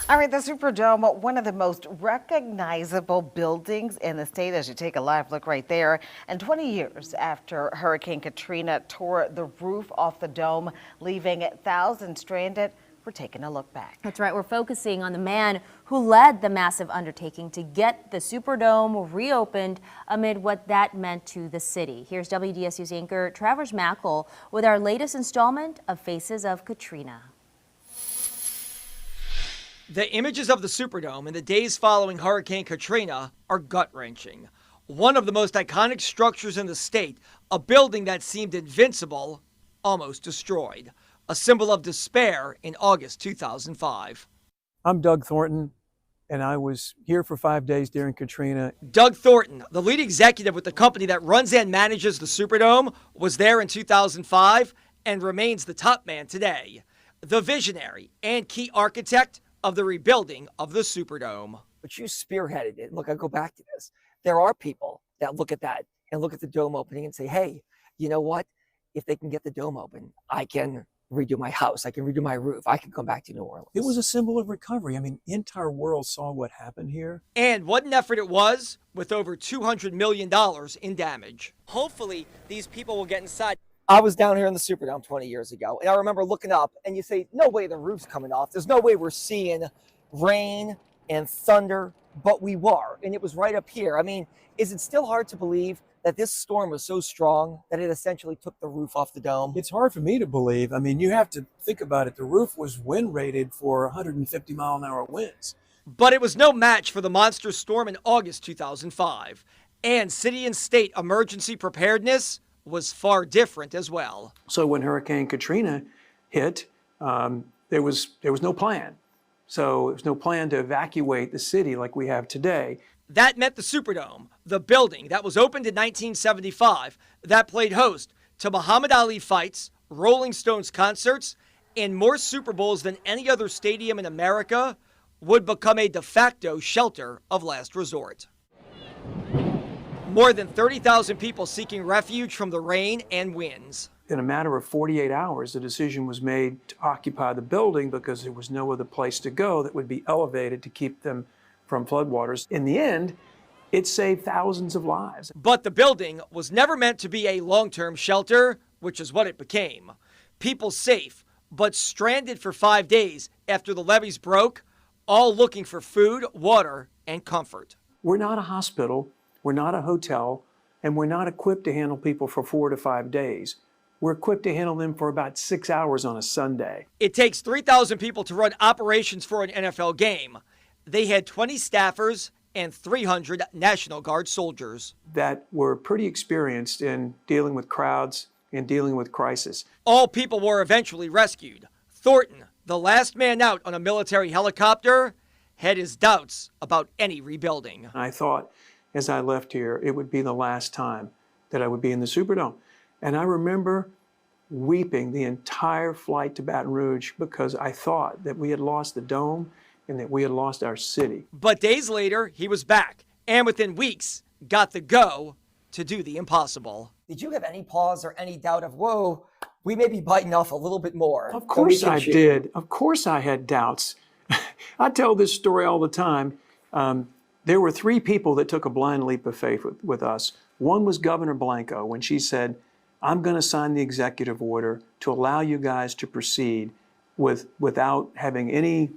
All right, the Superdome, one of the most recognizable buildings in the state as you take a live look right there. And 20 years after Hurricane Katrina tore the roof off the dome, leaving thousands stranded, we're taking a look back. That's right. We're focusing on the man who led the massive undertaking to get the Superdome reopened amid what that meant to the city. Here's WDSU's anchor Travers Mackel with our latest installment of Faces of Katrina. The images of the Superdome in the days following Hurricane Katrina are gut-wrenching. One of the most iconic structures in the state, a building that seemed invincible, almost destroyed. A symbol of despair in August 2005. I'm Doug Thornton, and I was here for 5 days during Katrina. Doug Thornton, the lead executive with the company that runs and manages the Superdome, was there in 2005 and remains the top man today. The visionary and key architect of the rebuilding of the Superdome. But you spearheaded it. Look, I go back to this. There are people that look at that and look at the dome opening and say, hey, you know what? If they can get the dome open, I can redo my house. I can redo my roof. I can come back to New Orleans. It was a symbol of recovery. I mean, the entire world saw what happened here. And what an effort it was, with over $200 million in damage. Hopefully, these people will get inside. I was down here in the Superdome 20 years ago, and I remember looking up, and you say, no way the roof's coming off. There's no way we're seeing rain and thunder, but we were, and it was right up here. I mean, is it still hard to believe that this storm was so strong that it essentially took the roof off the dome? It's hard for me to believe. I mean, you have to think about it. The roof was wind rated for 150-mile-an-hour winds. But it was no match for the monster storm in August 2005. And city and state emergency preparedness was far different as well. So when Hurricane Katrina hit, there was no plan. So there was no plan to evacuate the city like we have today. That meant the Superdome, the building that was opened in 1975, that played host to Muhammad Ali fights, Rolling Stones concerts, and more Super Bowls than any other stadium in America, would become a de facto shelter of last resort. More than 30,000 people seeking refuge from the rain and winds. In a matter of 48 hours, the decision was made to occupy the building because there was no other place to go that would be elevated to keep them from floodwaters. In the end, it saved thousands of lives. But the building was never meant to be a long-term shelter, which is what it became. People safe, but stranded for 5 days after the levees broke, all looking for food, water, and comfort. We're not a hospital, we're not a hotel, and we're not equipped to handle people for 4 to 5 days. We're equipped to handle them for about 6 hours on a Sunday. It takes 3,000 people to run operations for an NFL game. They had 20 staffers and 300 National Guard soldiers that were pretty experienced in dealing with crowds and dealing with crisis. All people were eventually rescued. Thornton, the last man out on a military helicopter, had his doubts about any rebuilding. I thought as I left here, it would be the last time that I would be in the Superdome. And I remember weeping the entire flight to Baton Rouge because I thought that we had lost the dome and that we had lost our city. But days later, he was back, and within weeks, got the go to do the impossible. Did you have any pause or any doubt of, whoa, we may be biting off a little bit more? Of course I did. Of course I had doubts. I tell this story all the time. There were 3 people that took a blind leap of faith with us. One was Governor Blanco when she said, I'm going to sign the executive order to allow you guys to proceed without having any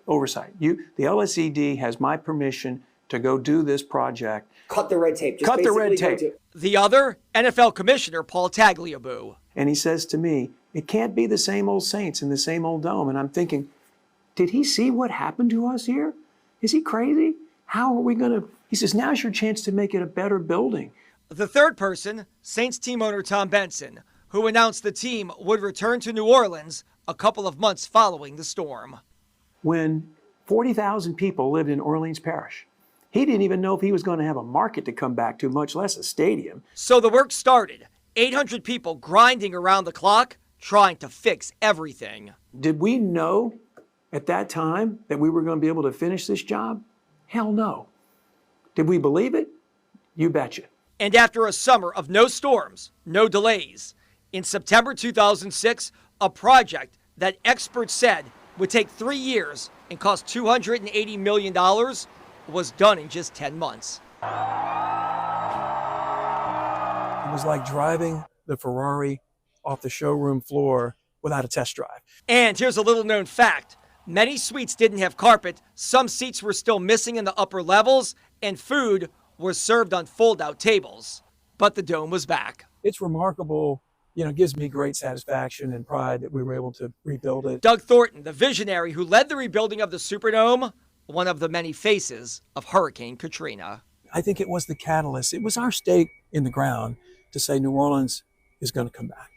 oversight. The LSED has my permission to go do this project. Cut the red tape. Cut the red tape. The other, NFL Commissioner Paul Tagliabue. And he says to me, it can't be the same old Saints in the same old dome. And I'm thinking, did he see what happened to us here? Is he crazy? How are we going to? He says, now's your chance to make it a better building. The third person, Saints team owner Tom Benson, who announced the team would return to New Orleans a couple of months following the storm. When 40,000 people lived in Orleans Parish, he didn't even know if he was going to have a market to come back to, much less a stadium. So the work started. 800 people grinding around the clock, trying to fix everything. Did we know at that time that we were going to be able to finish this job? Hell no. Did we believe it? You betcha. And after a summer of no storms, no delays, in September 2006, a project that experts said would take 3 years and cost $280 million was done in just 10 months. It was like driving the Ferrari off the showroom floor without a test drive. And here's a little known fact. Many suites didn't have carpet, some seats were still missing in the upper levels, and food was served on fold-out tables. But the dome was back. It's remarkable, it gives me great satisfaction and pride that we were able to rebuild it. Doug Thornton, the visionary who led the rebuilding of the Superdome, one of the many faces of Hurricane Katrina. I think it was the catalyst. It was our stake in the ground to say New Orleans is going to come back.